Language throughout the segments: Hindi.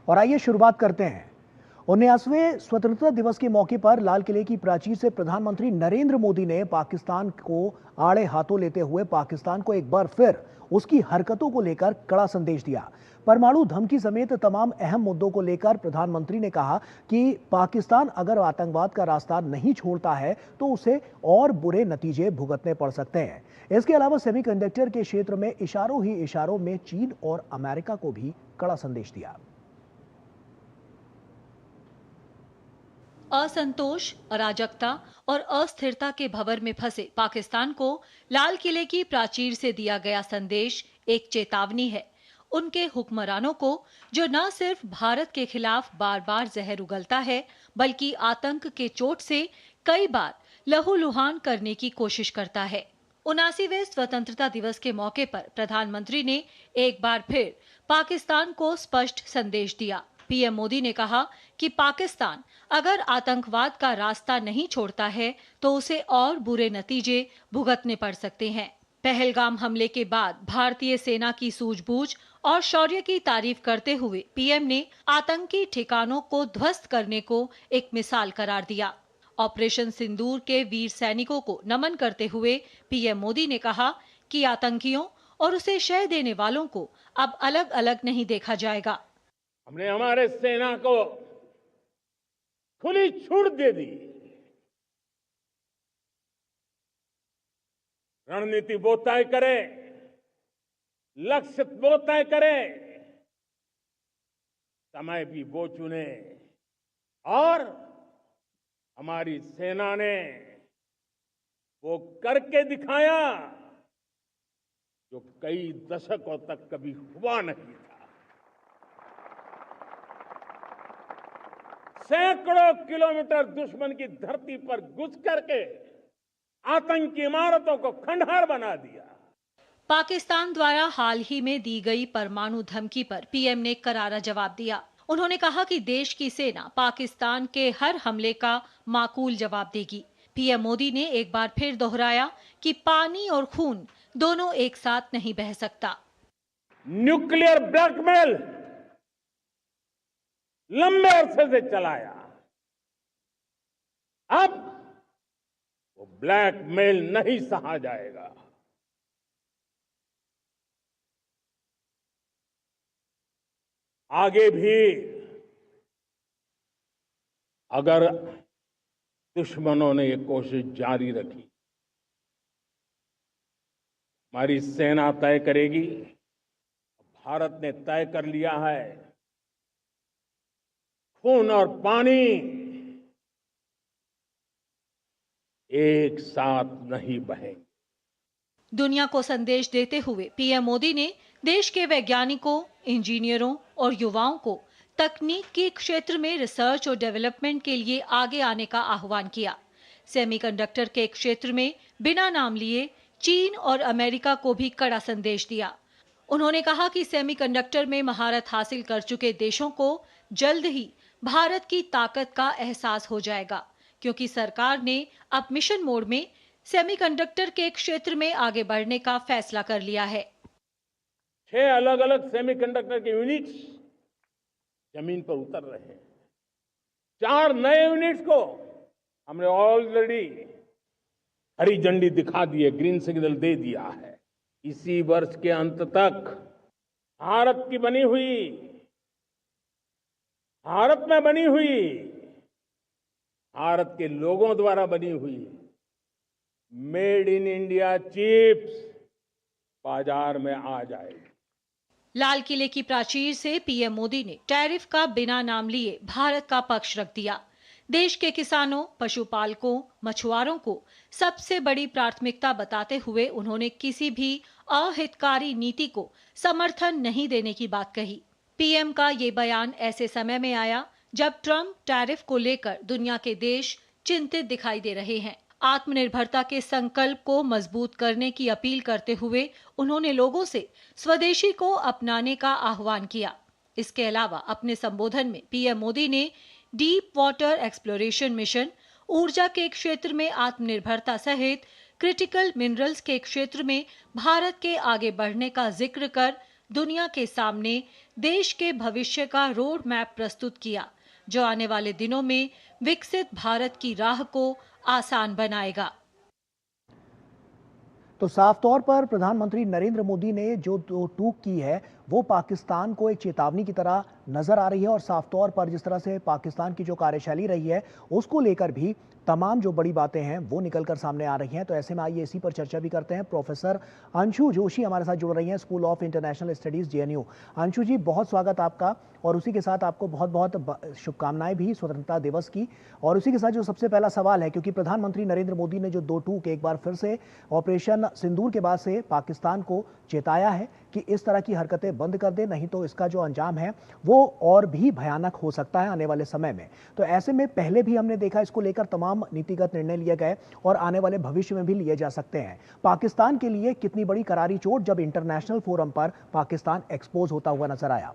और आइए शुरुआत करते हैं। 19वें स्वतंत्रता दिवस के मौके पर लाल किले की प्राचीर से प्रधानमंत्री नरेंद्र मोदी ने पाकिस्तान को आड़े हाथों लेते हुए पाकिस्तान को एक बार फिर उसकी हरकतों को लेकर कड़ा संदेश दिया। परमाणु धमकी समेत तमाम अहम मुद्दों को लेकर प्रधानमंत्री ने कहा कि पाकिस्तान अगर आतंकवाद का रास्ता नहीं छोड़ता है तो उसे और बुरे नतीजे भुगतने पड़ सकते हैं। इसके अलावा सेमीकंडक्टर के क्षेत्र में इशारों ही इशारों में चीन और अमेरिका को भी कड़ा संदेश दिया। असंतोष, अराजकता और अस्थिरता के भंवर में फंसे पाकिस्तान को लाल किले की प्राचीर से दिया गया संदेश एक चेतावनी है। उनके हुक्मरानों को जो न सिर्फ भारत के खिलाफ बार बार जहर उगलता है बल्कि आतंक के चोट से कई बार लहूलुहान करने की कोशिश करता है। 79वें स्वतंत्रता दिवस के मौके पर प्रधानमंत्री ने एक बार फिर पाकिस्तान को स्पष्ट संदेश दिया। पीएम मोदी ने कहा कि पाकिस्तान अगर आतंकवाद का रास्ता नहीं छोड़ता है तो उसे और बुरे नतीजे भुगतने पड़ सकते हैं। पहलगाम हमले के बाद भारतीय सेना की सूझबूझ और शौर्य की तारीफ करते हुए पीएम ने आतंकी ठिकानों को ध्वस्त करने को एक मिसाल करार दिया। ऑपरेशन सिंदूर के वीर सैनिकों को नमन करते हुए पीएम मोदी ने कहा कि आतंकियों और उसे शह देने वालों को अब अलग अलग नहीं देखा जाएगा। हमने हमारे सेना को खुली छूट दे दी। रणनीति वो तय करे, लक्ष्य वो तय करे, समय भी वो चुने और हमारी सेना ने वो करके दिखाया जो कई दशकों तक कभी हुआ नहीं था। सैकड़ों किलोमीटर दुश्मन की धरती पर घुस करके आतंकी इमारतों को खंडहर बना दिया। पाकिस्तान द्वारा हाल ही में दी गई परमाणु धमकी पर पीएम ने करारा जवाब दिया। उन्होंने कहा कि देश की सेना पाकिस्तान के हर हमले का माकूल जवाब देगी। पीएम मोदी ने एक बार फिर दोहराया कि पानी और खून दोनों एक साथ नहीं बह सकता। न्यूक्लियर ब्लैकमेल लंबे अरसे से चलाया, अब वो ब्लैकमेल नहीं सहा जाएगा। आगे भी अगर दुश्मनों ने ये कोशिश जारी रखी, हमारी सेना तय करेगी। भारत ने तय कर लिया है, खून और पानी एक साथ नहीं बहेंगे। दुनिया को संदेश देते हुए पीएम मोदी ने देश के वैज्ञानिकों, इंजीनियरों और युवाओं को तकनीक के क्षेत्र में रिसर्च और डेवलपमेंट के लिए आगे आने का आह्वान किया। सेमीकंडक्टर के क्षेत्र में बिना नाम लिए चीन और अमेरिका को भी कड़ा संदेश दिया। उन्होंने कहा कि सेमीकंडक्टर में महारत हासिल कर चुके देशों को जल्द ही भारत की ताकत का एहसास हो जाएगा, क्योंकि सरकार ने अब मिशन मोड में सेमीकंडक्टर के क्षेत्र में आगे बढ़ने का फैसला कर लिया है। 6 अलग अलग सेमीकंडक्टर के यूनिट्स जमीन पर उतर रहे हैं। 4 नए यूनिट्स को हमने ऑलरेडी हरी झंडी दिखा दी है, ग्रीन सिग्नल दे दिया है। इसी वर्ष के अंत तक भारत की बनी हुई, भारत में बनी हुई, भारत के लोगों द्वारा बनी हुई मेड इन इंडिया चिप्स बाजार में आ जाएगी। लाल किले की प्राचीर से पीएम मोदी ने टैरिफ का बिना नाम लिए भारत का पक्ष रख दिया। देश के किसानों, पशुपालकों, मछुआरों को सबसे बड़ी प्राथमिकता बताते हुए उन्होंने किसी भी अहितकारी नीति को समर्थन नहीं देने की बात कही। पीएम का ये बयान ऐसे समय में आया जब ट्रंप टैरिफ को लेकर दुनिया के देश चिंतित दिखाई दे रहे हैं। आत्मनिर्भरता के संकल्प को मजबूत करने की अपील करते हुए उन्होंने लोगों से स्वदेशी को अपनाने का आह्वान किया। इसके अलावा अपने संबोधन में पीएम मोदी ने डीप वाटर एक्सप्लोरेशन मिशन, ऊर्जा के क्षेत्र में आत्मनिर्भरता सहित क्रिटिकल मिनरल्स के क्षेत्र में भारत के आगे बढ़ने का जिक्र कर दुनिया के सामने देश के भविष्य का रोड मैप प्रस्तुत किया, जो आने वाले दिनों में विकसित भारत की राह को आसान बनाएगा। तो साफ तौर पर प्रधानमंत्री नरेंद्र मोदी ने जो टूक की है वो पाकिस्तान को एक चेतावनी की तरह नजर आ रही है, और साफ तौर पर जिस तरह से पाकिस्तान की जो कार्यशैली रही है उसको लेकर भी तमाम जो बड़ी बातें हैं वो निकलकर सामने आ रही हैं। तो ऐसे में आइए इसी पर चर्चा भी करते हैं। प्रोफेसर अंशु जोशी हमारे साथ जुड़ रही हैं, school of international studies JNU. Anshu ji, बहुत स्वागत आपका, और उसी के साथ आपको बहुत बहुत शुभकामनाएं भी स्वतंत्रता दिवस की। और उसी के साथ जो सबसे पहला सवाल है, क्योंकि प्रधानमंत्री नरेंद्र मोदी ने जो दो टूक एक बार फिर से ऑपरेशन सिंदूर के बाद से पाकिस्तान को चेताया है कि इस तरह की हरकतें बंद कर दे, नहीं तो इसका जो अंजाम है वो और भी भयानक हो सकता है आने वाले समय में। तो ऐसे में पहले भी हमने देखा इसको लेकर तमाम नीतिगत निर्णय लिए गए और आने वाले भविष्य में भी लिए जा सकते हैं। पाकिस्तान के लिए कितनी बड़ी करारी चोट जब इंटरनेशनल फोरम पर पाकिस्तान एक्सपोज होता हुआ नजर आया।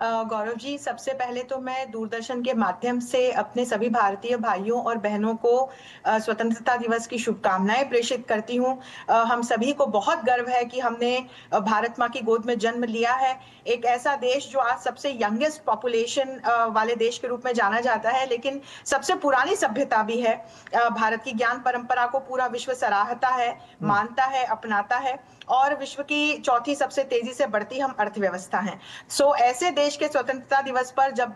गौरव जी, सबसे पहले तो मैं दूरदर्शन के माध्यम से अपने सभी भारतीय भाइयों और बहनों को स्वतंत्रता दिवस की शुभकामनाएं प्रेषित करती हूं। हम सभी को बहुत गर्व है कि हमने भारत माँ की गोद में जन्म लिया है। एक ऐसा देश जो आज सबसे यंगेस्ट पॉपुलेशन वाले देश के रूप में जाना जाता है, लेकिन सबसे पुरानी सभ्यता भी है। भारत की ज्ञान परंपरा को पूरा विश्व सराहता है, मानता है, अपनाता है, और विश्व की चौथी सबसे तेजी से बढ़ती हम अर्थव्यवस्था हैं। सो ऐसे देश के स्वतंत्रता दिवस पर जब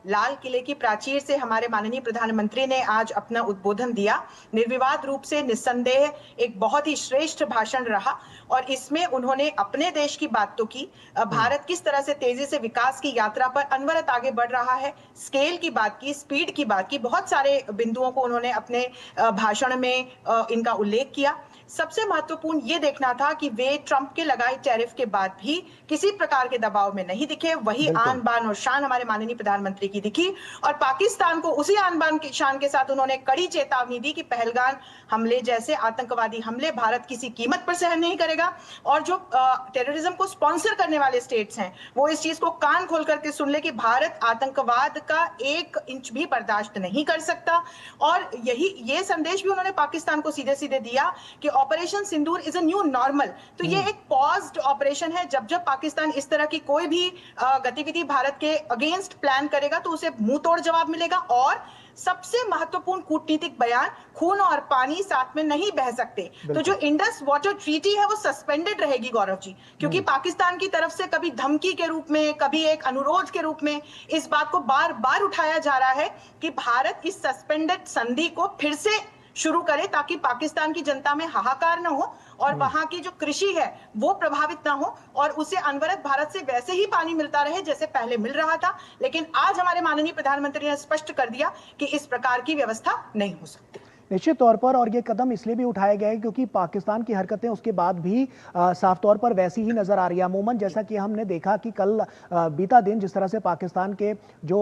लाल किले की प्राचीर से हमारे माननीय प्रधानमंत्री ने आज अपना उद्बोधन दिया, निर्विवाद रूप से निस्संदेह एक बहुत ही श्रेष्ठ भाषण रहा, और इसमें उन्होंने अपने देश की बात तो की, भारत किस तरह से तेजी से विकास की यात्रा पर अनवरत आगे बढ़ रहा है, स्केल की बात की, स्पीड की बात की, बहुत सारे बिंदुओं को उन्होंने अपने भाषण में इनका उल्लेख किया। सबसे महत्वपूर्ण ये देखना था कि वे ट्रंप के लगाए टैरिफ के बाद भी किसी प्रकार के दबाव में नहीं दिखे। वही आन बान और शान हमारे माननीय प्रधानमंत्री की दिखी, और पाकिस्तान को उसी आन बान की शान के साथ उन्होंने कड़ी चेतावनी दी कि पहलगाम हमले जैसे आतंकवादी हमले भारत किसी कीमत पर सहन नहीं करेगा, और जो टेररिज्म को स्पॉन्सर करने वाले स्टेट्स हैं वो इस चीज को कान खोल करके सुन ले कि भारत आतंकवाद का 1 इंच भी बर्दाश्त नहीं कर सकता। और ये संदेश भी उन्होंने पाकिस्तान को सीधे सीधे दिया कि operation Sindoor is a new normal. तो ये एक पॉज्ड ऑपरेशन है। जब जब पाकिस्तान इस तरह की कोई भी गतिविधि भारत के अगेंस्ट प्लान करेगा तो उसे मुंह तोड़ जवाब मिलेगा। और सबसे महत्वपूर्ण कूटनीतिक बयान, खून और पानी साथ में नहीं बह सकते। तो जो इंडस वाटर ट्रीटी है वो सस्पेंडेड रहेगी गौरव जी, क्योंकि पाकिस्तान की तरफ से कभी धमकी के रूप में, कभी एक अनुरोध के रूप में इस बात को बार बार उठाया जा रहा है कि भारत इस सस्पेंडेड संधि को फिर से शुरू करे, ताकि पाकिस्तान की जनता में हाहाकार न हो और वहां की जो कृषि है वो प्रभावित ना हो, और उसे अनवरत भारत से वैसे ही पानी मिलता रहे जैसे पहले मिल रहा था। लेकिन आज हमारे माननीय प्रधानमंत्री ने स्पष्ट कर दिया कि इस प्रकार की व्यवस्था नहीं हो सकती। निश्चित तौर पर, और ये कदम इसलिए भी उठाए गए क्योंकि पाकिस्तान की हरकतें उसके बाद भी साफ तौर पर वैसी ही नजर आ रही है। अमूमन जैसा कि हमने देखा कि कल बीता दिन जिस तरह से पाकिस्तान के जो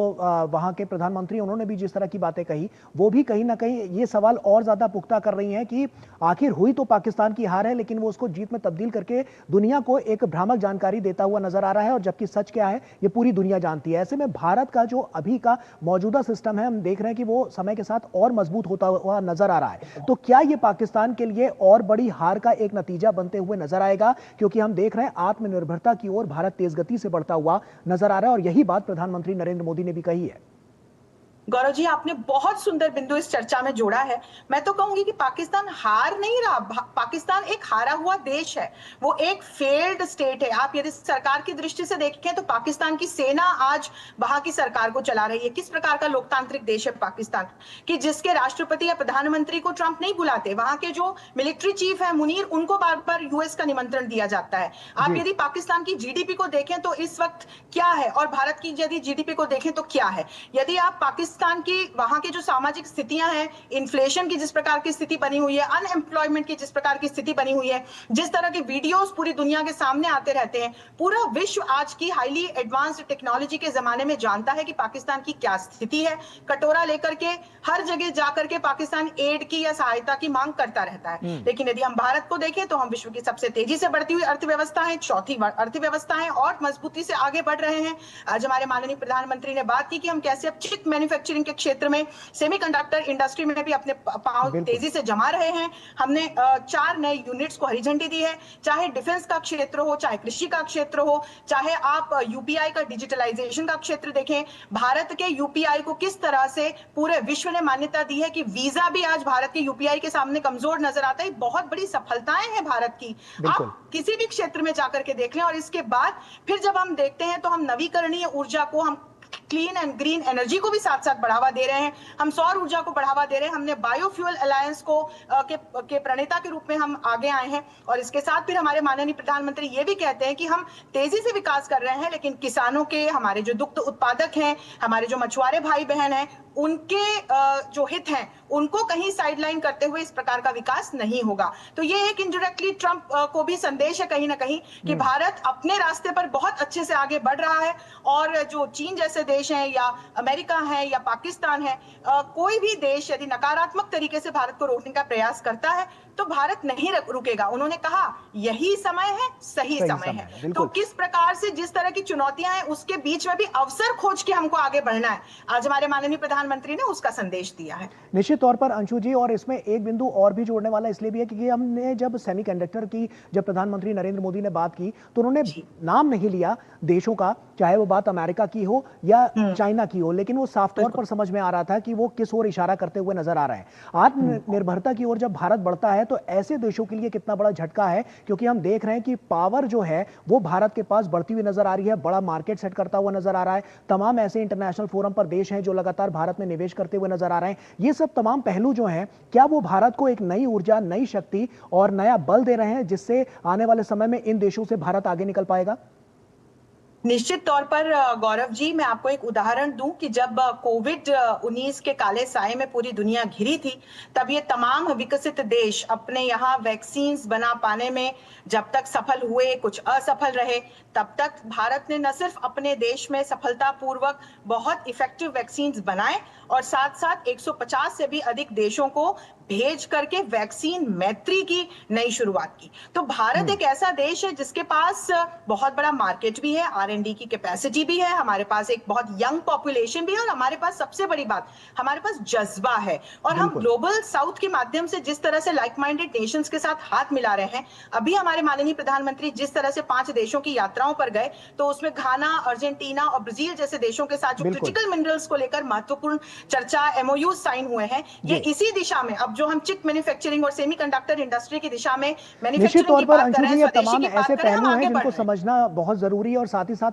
वहां के प्रधानमंत्री उन्होंने भी जिस तरह की बातें कही, वो भी कहीं ना कहीं ये सवाल और ज्यादा पुख्ता कर रही हैं कि आखिर हुई तो पाकिस्तान की हार है, लेकिन वो उसको जीत में तब्दील करके दुनिया को एक भ्रामक जानकारी देता हुआ नजर आ रहा है, और जबकि सच क्या है ये पूरी दुनिया जानती है। ऐसे में भारत का जो अभी का मौजूदा सिस्टम है, हम देख रहे हैं कि वो समय के साथ और मजबूत होता हुआ नजर आ रहा है। तो क्या ये पाकिस्तान के लिए और बड़ी हार का एक नतीजा बनते हुए नजर आएगा, क्योंकि हम देख रहे हैं आत्मनिर्भरता की ओर भारत तेज गति से बढ़ता हुआ नजर आ रहा है, और यही बात प्रधानमंत्री नरेंद्र मोदी ने भी कही है। गौरव जी, आपने बहुत सुंदर बिंदु इस चर्चा में जोड़ा है। मैं तो कहूंगी कि पाकिस्तान हार नहीं रहा, पाकिस्तान एक हारा हुआ देश है, वो एक फेल्ड स्टेट है। आप यदि सरकार की दृष्टि से देखें तो पाकिस्तान की सेना आज वहां की सरकार को चला रही है। किस प्रकार का लोकतांत्रिक देश है पाकिस्तान, कि जिसके राष्ट्रपति या प्रधानमंत्री को ट्रंप नहीं बुलाते, वहां के जो मिलिट्री चीफ है मुनीर, उनको बार बार यूएस का निमंत्रण दिया जाता है। आप यदि पाकिस्तान की जीडीपी को देखें तो इस वक्त क्या है, और भारत की यदि जीडीपी को देखें तो क्या है। यदि आप पाकिस्तान की वहां की जो सामाजिक स्थितियां हैं, इन्फ्लेशन की जिस प्रकार की स्थिति बनी हुई है, अनएम्प्लॉयमेंट की जिस प्रकार की स्थिति बनी हुई है, जिस तरह के वीडियोस पूरी दुनिया के सामने आते रहते हैं, पूरा विश्व आज की हाईली एडवांस्ड टेक्नोलॉजी के जमाने में जानता है कि पाकिस्तान की क्या स्थिति है। कटोरा लेकर के हर जगह जाकर के पाकिस्तान एड की या सहायता की मांग करता रहता है। लेकिन यदि हम भारत को देखें तो हम विश्व की सबसे तेजी से बढ़ती हुई अर्थव्यवस्था है, चौथी अर्थव्यवस्था है, और मजबूती से आगे बढ़ रहे हैं। आज हमारे माननीय प्रधानमंत्री ने बात की कि हम कैसे अब चिप मैन्युफैक्चरिंग मैन्युफैक्चरिंग के क्षेत्र में, सेमीकंडक्टर इंडस्ट्री में भी अपने पांव तेजी से जमा रहे हैं। हमने 4 नए यूनिट्स को हरी झंडी दी है, चाहे डिफेंस का क्षेत्र हो, चाहे कृषि का क्षेत्र हो, चाहे आप यूपीआई का डिजिटलाइजेशन का क्षेत्र देखें। भारत के यूपीआई को किस तरह से पूरे विश्व ने मान्यता दी है कि वीजा भी आज भारत के यूपीआई के सामने कमजोर नजर आता है। बहुत बड़ी सफलताएं हैं भारत की, आप किसी भी क्षेत्र में जाकर के देख लें। और इसके बाद फिर जब हम देखते हैं तो हम नवीकरणीय ऊर्जा को, हम क्लीन एंड ग्रीन एनर्जी को भी साथ साथ बढ़ावा दे रहे हैं, हम सौर ऊर्जा को बढ़ावा दे रहे हैं। हमने बायोफ्यूल अलायंस को के प्रणेता के रूप में हम आगे आए हैं। और इसके साथ फिर हमारे माननीय प्रधानमंत्री ये भी कहते हैं कि हम तेजी से विकास कर रहे हैं, लेकिन किसानों के, हमारे जो दुग्ध उत्पादक हैं, हमारे जो मछुआरे भाई बहन हैं, उनके जो हित हैं उनको कहीं साइडलाइन करते हुए इस प्रकार का विकास नहीं होगा। तो ये एक इनडायरेक्टली ट्रंप को भी संदेश है कहीं ना कहीं कि भारत अपने रास्ते पर बहुत अच्छे से आगे बढ़ रहा है। और जो चीन जैसे देश हैं या अमेरिका है या पाकिस्तान है, कोई भी देश यदि नकारात्मक तरीके से भारत को रोकने का प्रयास करता है तो भारत नहीं रुकेगा। उन्होंने कहा यही समय है, सही समय है। तो किस प्रकार से, जिस तरह की चुनौतियां हैं उसके बीच में भी अवसर खोज के हमको आगे बढ़ना है, आज हमारे माननीय प्रधानमंत्री ने उसका संदेश दिया है। निश्चित तौर पर अंशु जी, और इसमें एक बिंदु और भी जोड़ने वाला इसलिए भी है क्योंकि हमने जब सेमीकंडक्टर की, जब प्रधानमंत्री नरेंद्र मोदी ने बात की तो उन्होंने नाम नहीं लिया देशों का, चाहे वो बात अमेरिका की हो या चाइना की हो, लेकिन वो साफ तौर पर समझ में आ रहा था कि वो किस ओर इशारा करते हुए नजर आ रहा है। आत्मनिर्भरता की ओर जब भारत बढ़ता है तो ऐसे देशों के लिए कितना बड़ा झटका है, क्योंकि हम देख रहे हैं कि पावर जो है वो भारत के पास बढ़ती हुई नजर आ रही है, बड़ा मार्केट सेट करता हुआ नजर आ रहा है। तमाम ऐसे इंटरनेशनल फोरम पर देश हैं जो लगातार भारत में निवेश करते हुए नजर आ रहे हैं। ये सब तमाम पहलू जो हैं, क्या वो भारत को एक नई ऊर्जा, नई शक्ति और नया बल दे रहे हैं जिससे आने वाले समय में इन देशों से भारत आगे निकल पाएगा? निश्चित तौर पर गौरव जी, मैं आपको एक उदाहरण दूं कि जब कोविड-19 के काले साए में पूरी दुनिया घिरी थी, तब ये तमाम विकसित देश अपने यहाँ वैक्सीन बना पाने में जब तक सफल हुए, कुछ असफल रहे, तब तक भारत ने न सिर्फ अपने देश में सफलतापूर्वक बहुत इफेक्टिव वैक्सीन बनाए और साथ साथ 150 से भी अधिक देशों को भेज करके वैक्सीन मैत्री की नई शुरुआत की। तो भारत एक ऐसा देश है जिसके पास बहुत बड़ा मार्केट भी है, R&D की कैपेसिटी भी है, हमारे पास एक बहुत यंग पॉपुलेशन भी है और हमारे पास सबसे बड़ी बात, हमारे पास जज्बा है। और हम ग्लोबल साउथ के माध्यम से जिस तरह से लाइक माइंडेड नेशंस के साथ हाथ मिला रहे हैं, अभी हमारे माननीय प्रधानमंत्री जिस तरह से 5 देशों की यात्राओं पर गए, तो उसमें घाना, अर्जेंटीना और ब्राजील जैसे देशों के साथ जो क्रिटिकल मिनरल्स को लेकर महत्वपूर्ण चर्चा, MOU साइन हुए हैं, ये इसी दिशा में अब जो हम चिप मैन्युफैक्चरिंग और सेमीकंडक्टर इंडस्ट्री की दिशा में निश्चित तौर पर अंशु जी, ये तमाम ऐसे पहलू हैं जिनको समझना बहुत जरूरी है और साथ ही साथ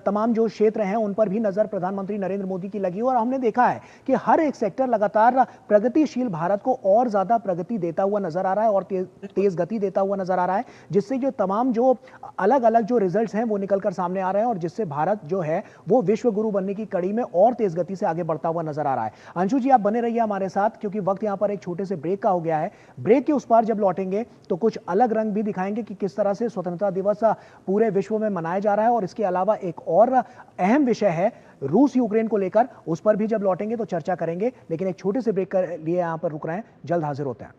तमाम जो क्षेत्र हैं उन पर भी नजर प्रधानमंत्री नरेंद्र मोदी की लगी और हमने देखा है कि हर एक सेक्टर लगातार प्रगतिशील भारत को और ज्यादा प्रगति देता हुआ नजर आ रहा है और तेज गति देता हुआ नजर आ रहा है, जिससे जो तमाम जो अलग अलग जो रिजल्ट्स हैं वो निकलकर सामने आ रहे हैं और जिससे भारत जो है वो विश्व गुरु बनने की कड़ी में और तेज गति से आगे बढ़ता हुआ नजर आ रहा है। अंशु जी, आप बने रहिए हमारे साथ क्योंकि वक्त यहाँ पर एक छोटे से ब्रेक का हो गया है। ब्रेक के उस पार जब लौटेंगे तो कुछ अलग रंग भी दिखाएंगे कि किस तरह से स्वतंत्रता दिवस पूरे विश्व में मनाया जा रहा है और इसके अलावा एक और अहम विषय है रूस यूक्रेन को लेकर, उस पर भी जब लौटेंगे तो चर्चा करेंगे। लेकिन एक छोटे से ब्रेक के लिए यहाँ पर रुक रहे हैं, जल्द हाजिर होते हैं।